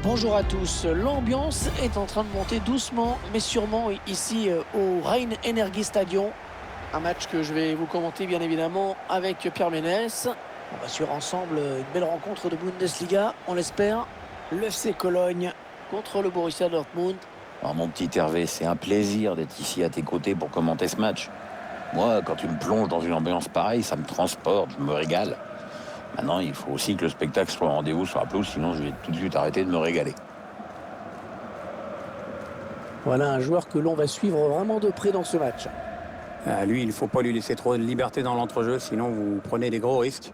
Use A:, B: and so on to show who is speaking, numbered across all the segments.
A: Bonjour à tous, l'ambiance est en train de monter doucement mais sûrement ici au Rhein-Energie Stadion. Un match que je vais vous commenter bien évidemment avec Pierre Ménès. On va suivre ensemble une belle rencontre de Bundesliga, on l'espère. Le FC Cologne contre le Borussia Dortmund.
B: Alors mon petit Hervé, c'est un plaisir d'être ici à tes côtés pour commenter ce match. Moi, quand tu me plonges dans une ambiance pareille, ça me transporte, je me régale. Maintenant, il faut aussi que le spectacle soit au rendez-vous sur la pelouse, sinon je vais tout de suite arrêter de me régaler.
A: Voilà un joueur que l'on va suivre vraiment de près dans ce match.
C: Lui, il ne faut pas lui laisser trop de liberté dans l'entrejeu, sinon vous prenez des gros risques.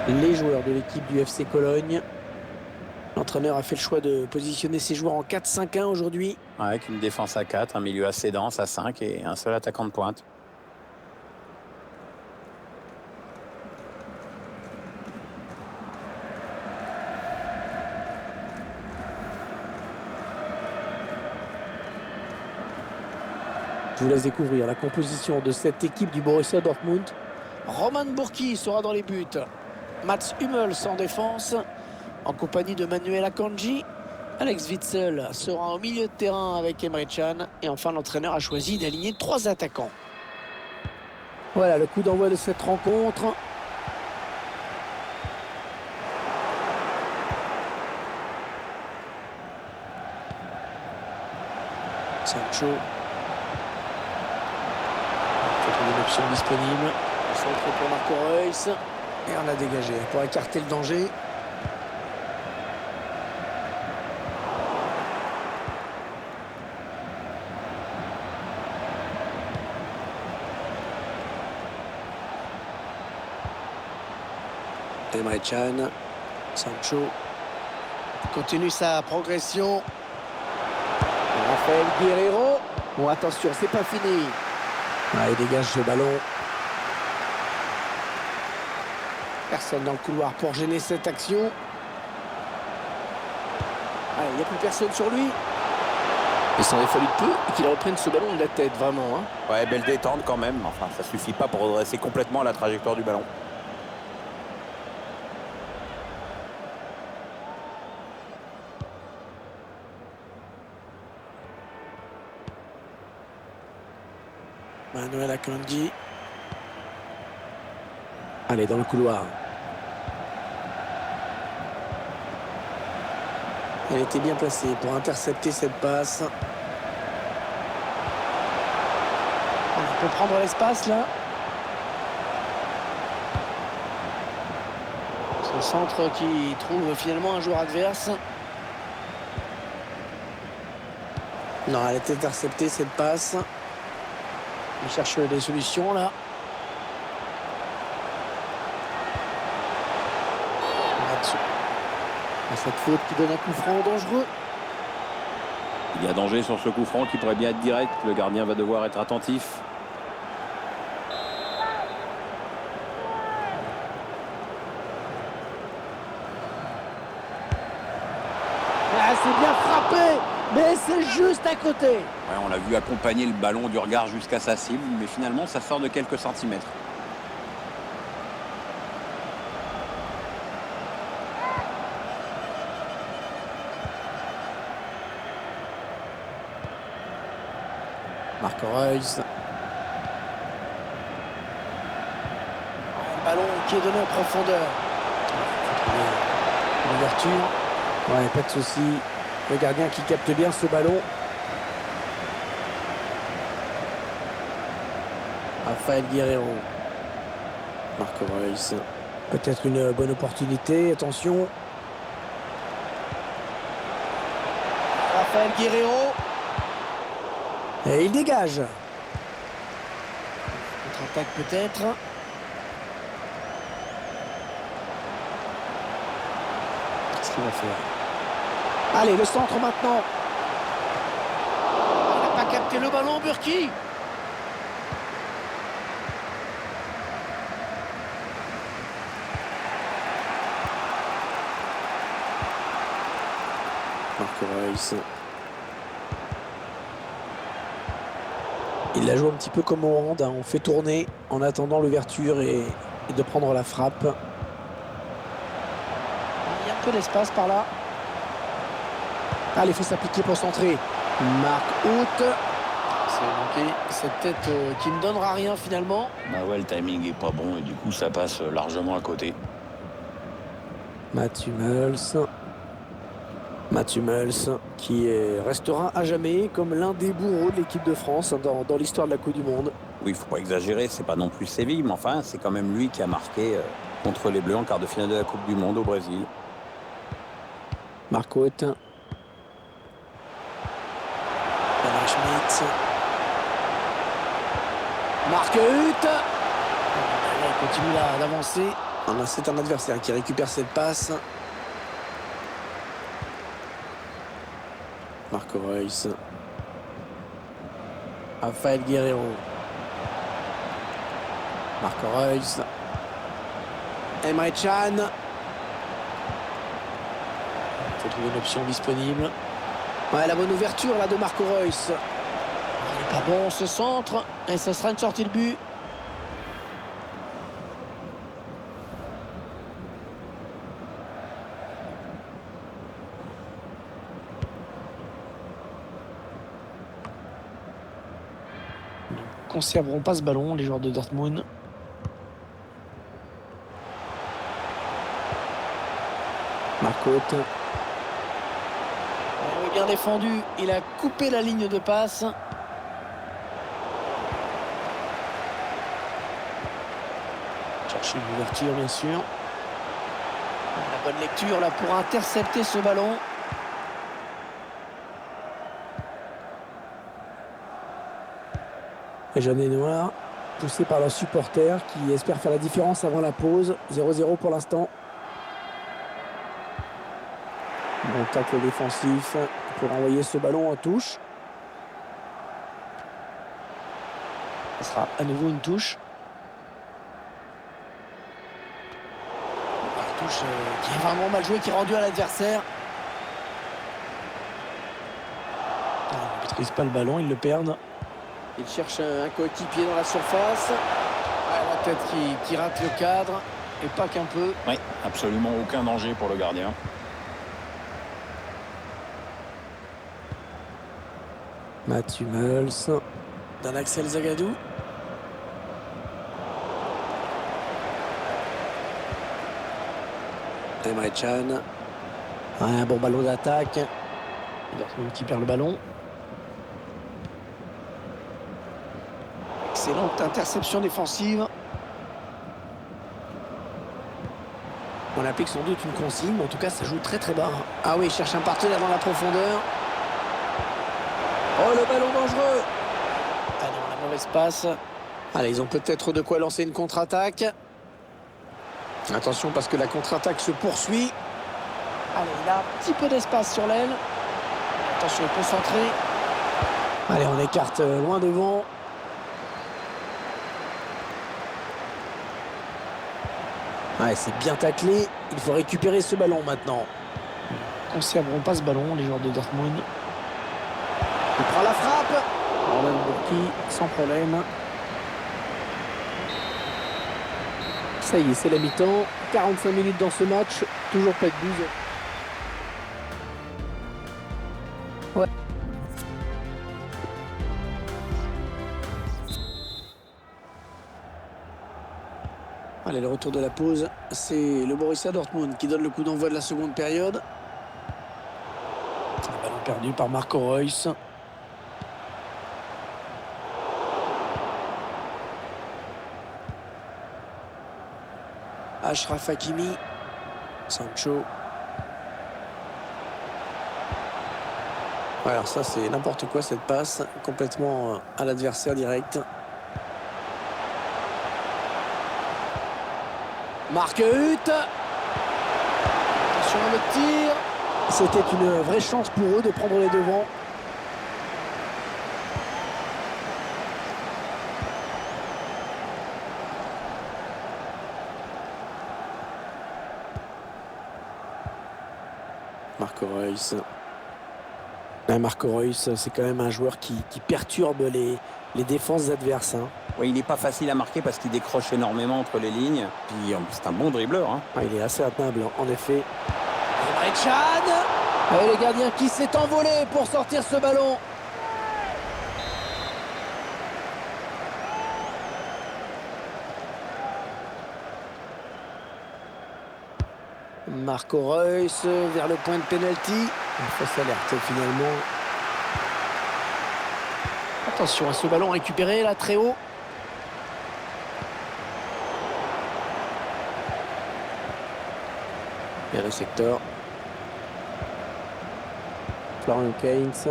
A: Les joueurs de l'équipe du FC Cologne. L'entraîneur a fait le choix de positionner ses joueurs en 4-5-1 aujourd'hui.
C: Avec une défense à 4, un milieu assez dense à 5 et un seul attaquant de pointe.
A: Je vous laisse découvrir la composition de cette équipe du Borussia Dortmund. Roman Bürki sera dans les buts. Mats Hummels en défense, en compagnie de Manuel Akanji. Alex Witsel sera au milieu de terrain avec Emre Can. Et enfin, l'entraîneur a choisi d'aligner 3 attaquants. Voilà le coup d'envoi de cette rencontre. Sancho. Peut-être une option disponible. Centre pour Marco Reus. Et on a dégagé pour écarter le danger. Emre Can. Sancho continue sa progression. Rafael Guerreiro. Bon, attention, c'est pas fini. Ah, il dégage ce ballon. Personne dans le couloir pour gêner cette action. Allez, il n'y a plus personne sur lui. Il s'en est fallu peu et qu'il reprenne ce ballon de la tête, vraiment.
C: Ouais, belle détente quand même. Enfin, ça suffit pas pour redresser complètement la trajectoire du ballon.
A: Manuel Akanji. Allez, dans le couloir. Elle était bien placée pour intercepter cette passe. On peut prendre l'espace là. Ce centre qui trouve finalement un joueur adverse. Non, elle est interceptée cette passe. Il cherche des solutions là. Cette faute qui donne un coup franc dangereux.
C: Il y a danger sur ce coup franc qui pourrait bien être direct. Le gardien va devoir être attentif.
A: Ah, c'est bien frappé, mais c'est juste à côté.
C: Ouais, on l'a vu accompagner le ballon du regard jusqu'à sa cible, mais finalement ça sort de quelques centimètres.
A: Marco Reus. Le ballon qui est donné en profondeur. Une ouverture. Ouais, pas de souci. Le gardien qui capte bien ce ballon. Rafael Guerreiro. Marco Reus. Peut-être une bonne opportunité. Attention. Rafael Guerreiro. Et il dégage. Contre-attaque peut-être. qu'il va faire. Allez, le centre maintenant. Il n'a pas capté le ballon, Burki. Marco Reus. Il la joue un petit peu comme au hand, hein. On fait tourner en attendant l'ouverture et de prendre la frappe. Il y a un peu d'espace par là. Allez, il faut s'appliquer pour centrer. Marc Haute. C'est manqué. Cette tête qui ne donnera rien finalement.
B: Bah ouais, le timing est pas bon et du coup ça passe largement à côté.
A: Mats Hummels. Mats Hummels qui restera à jamais comme l'un des bourreaux de l'équipe de France dans l'histoire de la Coupe du Monde.
C: Oui, il faut pas exagérer, c'est pas non plus Séville, mais enfin, c'est quand même lui qui a marqué contre les Bleus en quart de finale de la Coupe du Monde au Brésil.
A: Marc Haute. Schmitt. Marc Hutt. Il continue d'avancer. C'est un adversaire qui récupère cette passe. Marco Reus. Rafael Guerreiro. Marco Reus. Emre Can. Il faut trouver une option disponible. Ouais, la bonne ouverture là de Marco Reus. Il n'est pas bon ce centre. Et ça sera une sortie de but. Ils ne conserveront pas ce ballon, les joueurs de Dortmund. Marc Haute. Bien défendu, il a coupé la ligne de passe. Chercher une ouverture bien sûr. La bonne lecture là pour intercepter ce ballon. Les jeunes et noirs poussés par leurs supporters qui espèrent faire la différence avant la pause. 0-0 pour l'instant. Bon tacle défensif pour envoyer ce ballon en touche. Ce sera à nouveau une touche. Une touche qui est vraiment mal jouée, qui est rendue à l'adversaire. Il ne maîtrise pas le ballon, ils le perdent. Il cherche un coéquipier dans la surface. La tête qui rate le cadre, et pas qu'un peu.
B: Oui, absolument aucun danger pour le gardien.
A: Mats Hummels d'un Axel Zagadou. Emre Can. Un bon ballon d'attaque. Dortmund qui perd le ballon. Excellente interception défensive. On applique sans doute une consigne, mais en tout cas ça joue très très bas. Ah oui, il cherche un partenaire dans la profondeur. Oh, le ballon dangereux. Ah non, la mauvaise passe. Allez, ils ont peut-être de quoi lancer une contre-attaque. Attention parce que la contre-attaque se poursuit. Allez, il a un petit peu d'espace sur l'aile. Attention, concentré. Allez, on écarte loin devant. Ouais, c'est bien taclé. Il faut récupérer ce ballon maintenant. Ils ne conserveront pas ce ballon, les joueurs de Dortmund. Il prend la frappe. Romain Burki, sans problème. Ça y est, c'est la mi-temps. 45 minutes dans ce match. Toujours pas de but. Ouais. Allez, le retour de la pause. C'est le Borussia Dortmund qui donne le coup d'envoi de la seconde période. Un ballon perdu par Marco Reus. Achraf Hakimi. Sancho. Ouais, alors ça, c'est n'importe quoi cette passe. Complètement à l'adversaire direct. Marc Hutt. Attention Attention à le tir. C'était une vraie chance pour eux de prendre les devants. Marco Reus. Marco Reus, c'est quand même un joueur qui perturbe les défenses adverses. Hein.
C: Oui, il n'est pas facile à marquer parce qu'il décroche énormément entre les lignes. Puis c'est un bon dribbleur. Hein.
A: Ah, il est assez intenable, en effet. Emre Can. Et le gardien qui s'est envolé pour sortir ce ballon. Marco Reus vers le point de pénalty. Fausse alerte finalement. Attention à ce ballon récupéré là très haut. Les récepteurs. Florian Kainz.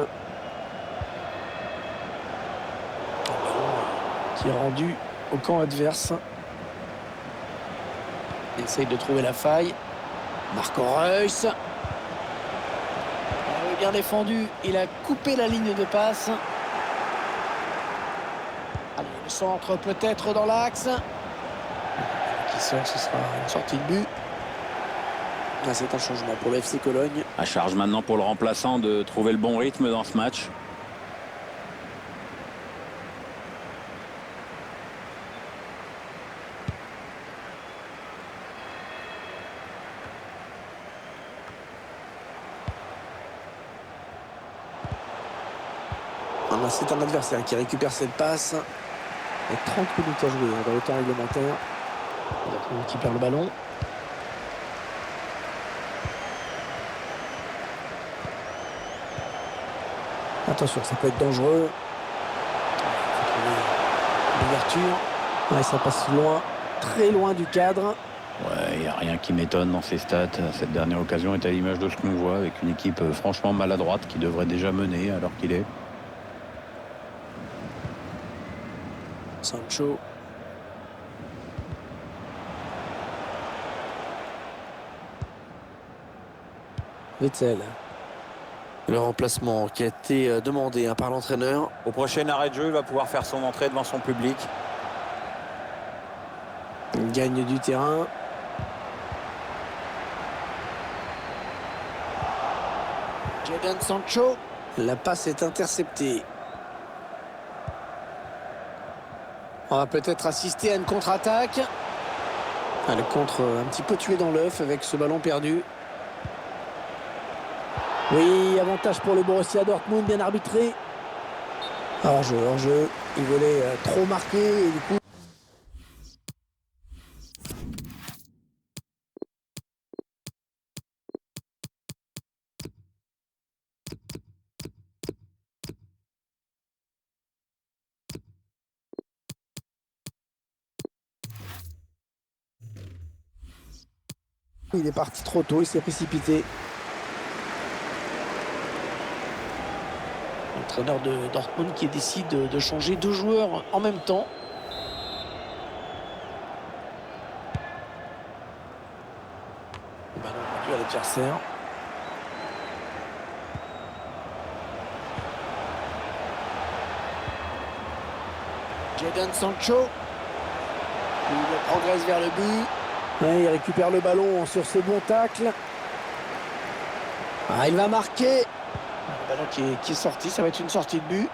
A: Qui est rendu au camp adverse. Il essaye de trouver la faille. Marco Reus. Bien défendu. Il a coupé la ligne de passe. Allez, le centre peut-être dans l'axe. Qui sort, ce sera une sortie de but. Là, c'est un changement pour le FC Cologne.
C: À charge maintenant pour le remplaçant de trouver le bon rythme dans ce match.
A: C'est un adversaire qui récupère cette passe. Il y a 30 minutes à jouer dans le temps réglementaire. Qui perd le ballon. Attention, ça peut être dangereux. Il faut trouver l'ouverture. Ouais, ça passe loin, très loin du cadre.
C: Ouais, il n'y a rien qui m'étonne dans ces stats. Cette dernière occasion est à l'image de ce qu'on voit avec une équipe franchement maladroite qui devrait déjà mener alors qu'il est.
A: Sancho. Witsel. Le remplacement qui a été demandé par l'entraîneur.
C: Au prochain arrêt de jeu, il va pouvoir faire son entrée devant son public.
A: Il gagne du terrain. Jadon Sancho. La passe est interceptée. On va peut-être assister à une contre-attaque. Le contre un petit peu tué dans l'œuf avec ce ballon perdu. Oui, avantage pour le Borussia Dortmund, bien arbitré. Hors-jeu. Il voulait trop marquer et du coup... Il est parti trop tôt, il s'est précipité. L'entraîneur de Dortmund qui décide de changer deux joueurs en même temps. Le ballon rendu à l'adversaire. Jadon Sancho. Il progresse vers le but. Ouais, il récupère le ballon sur ce bon tacle. Il va marquer. Le ballon qui est sorti, ça va être une sortie de but.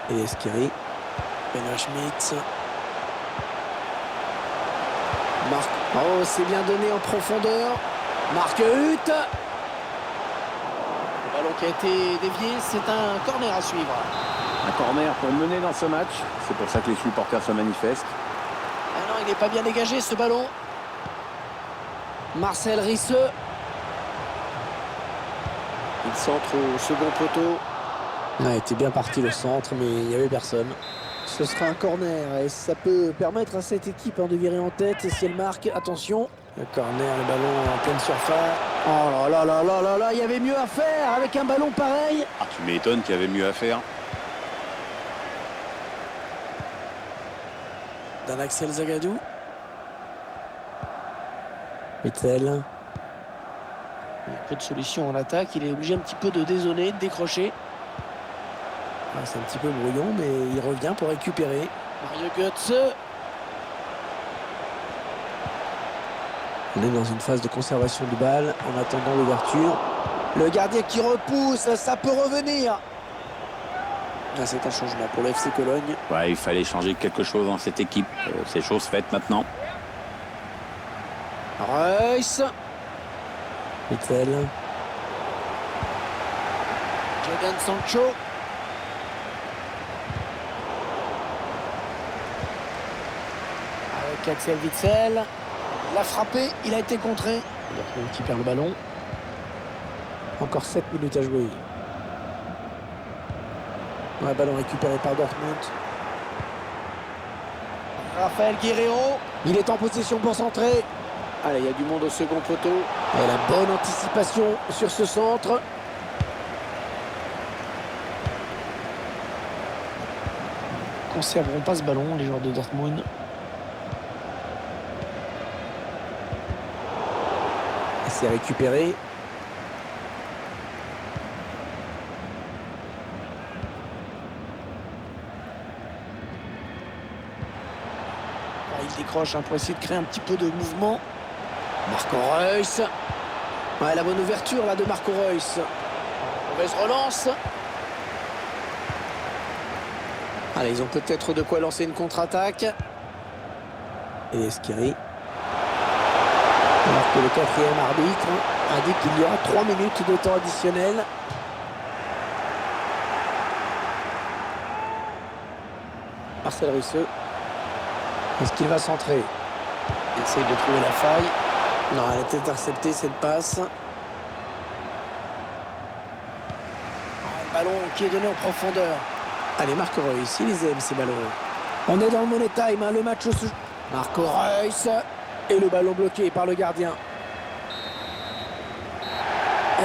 A: Et Esquiri. Benoît Schmitz. Marc. Oh, c'est bien donné en profondeur. Marc Huth. Le ballon qui a été dévié, c'est un corner à suivre.
C: Un corner pour mener dans ce match. C'est pour ça que les supporters se manifestent.
A: Ah non, il n'est pas bien dégagé ce ballon. Marcel Risseux. Il centre au second poteau. Il a été bien parti le centre, mais il n'y avait personne. Ce sera un corner et ça peut permettre à cette équipe de virer en tête. Et si elle marque, attention. Le corner, le ballon en pleine surface. Oh là là là là là là, il y avait mieux à faire avec un ballon pareil.
C: Ah, tu m'étonnes qu'il y avait mieux à faire.
A: D'un Axel Zagadou. Witzel. Il y a peu de solutions en attaque. Il est obligé un petit peu de dézoner, de décrocher. Ah, c'est un petit peu brouillon, mais il revient pour récupérer. Mario Götze. On est dans une phase de conservation de balle en attendant l'ouverture. Le gardien qui repousse, ça peut revenir. Ah, c'est un changement pour le FC Cologne.
C: Ouais, il fallait changer quelque chose dans cette équipe. C'est chose faite maintenant.
A: Reus. Witzel. Jadon Sancho. Avec Axel Witzel. Il a frappé, il a été contré. Dortmund qui perd le ballon. Encore 7 minutes à jouer. Un ballon récupéré par Dortmund. Raphaël Guerreiro. Il est en possession pour centrer. Allez, il y a du monde au second poteau. Et la bonne anticipation sur ce centre. Conserveront pas ce ballon, les joueurs de Dortmund. Et c'est récupéré. Il décroche pour essayer de créer un petit peu de mouvement. Marco Reus. Ouais, la bonne ouverture là de Marco Reus. Mauvaise relance. Allez, ils ont peut-être de quoi lancer une contre-attaque. Et Esquiri. Alors que le quatrième arbitre indique qu'il y aura 3 minutes de temps additionnel. Marcel Russeux. Est-ce qu'il va centrer? Il essaye de trouver la faille. Non, elle a été interceptée cette passe. Le ballon qui est donné en profondeur. Allez, Marco Reus, il les aime ces ballons. On est dans le money time, hein, le match se... Marco Reus. Et le ballon bloqué par le gardien.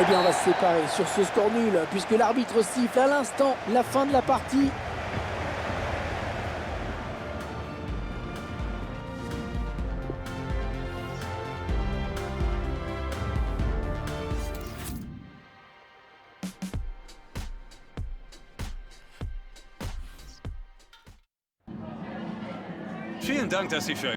A: Eh bien, on va se séparer sur ce score nul, puisque l'arbitre siffle à l'instant la fin de la partie.
D: Vielen Dank, dass Sie für